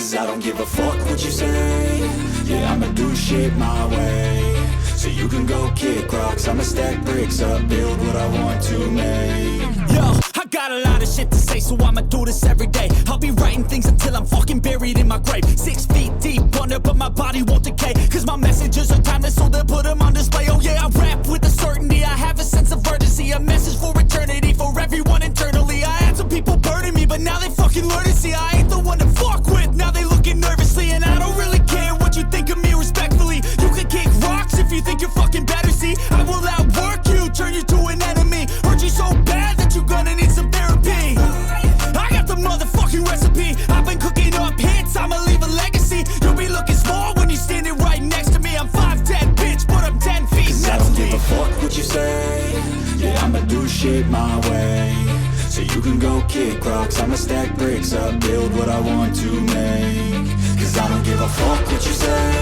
Cause I don't give a fuck what you say. Yeah, I'ma do shit my way. So you can go kick rocks, I'ma stack bricks up, build what I want to make. Yo, I got a lot of shit to say, so I'ma do this every day. I'll be writing things until I'm fucking buried in my grave. 6 feet deep under, but my body won't decay. Cause my messages are timeless, so they'll put them on display. Oh yeah, I rap with a certainty, I have a sense of urgency. A message for eternity, for everyone internally. I had some people burning me, but now they fucking learn to see I ain't the one to fuck with, now they looking nervously. And I don't really care what you think of me respectfully. You can kick rocks if you think you're fucking better, see. I will outwork you, turn you to an enemy. Hurt you so bad that you're gonna need some therapy. I got the motherfucking recipe. I've been cooking up hits, I'ma leave a legacy. You'll be looking small when you're standing right next to me. I'm 5'10", bitch, but I'm 10 feet. Cause I don't give a fuck what you say. Yeah, I'ma do shit my way. So you can go kick rocks, I'ma stack bricks up, build what I want to make. Cause I don't give a fuck what you say.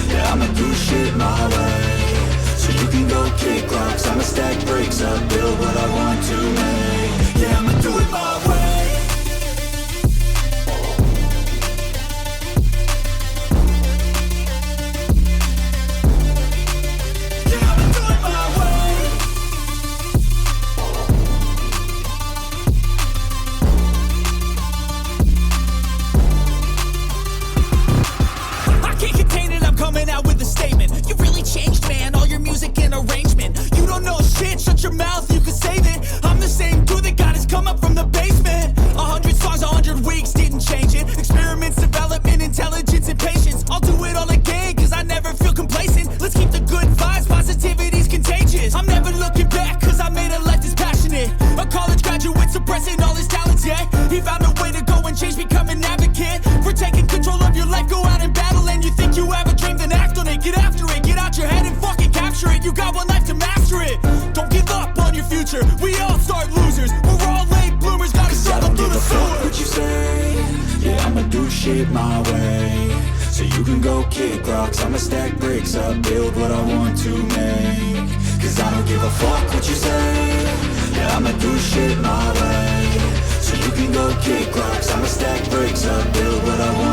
Yeah, I'ma do shit my way. So you can go kick rocks, I'ma stack bricks up, build what I want to make. Yeah, I'ma do it my way. Shut your mouth, you can save it. I'm the same dude that got his come up from the basement. 100 songs, 100 weeks, didn't change it. Experiments, development, intelligence, and patience. I'll do it all again, cause I never feel complacent. Let's keep the good vibes, positivity's contagious. I'm never looking back, cause I made a life that's passionate. A college graduate suppressing all his talents, yeah. He found a way to go and change, become an advocate. For taking control of your life, go out and battle. And you think you have a dream, then act on it. Get after it, get out your head and fucking capture it. You got one life to master it. Don't give up on your future, we all start losers. We're all late bloomers, gotta struggle through the sewer. What you say? Yeah, I'ma do shit my way. So you can go kick rocks, I'ma stack bricks up, build what I want to make. Cause I don't give a fuck what you say. Yeah, I'ma do shit my way. So you can go kick rocks, I'ma stack bricks up, build what I want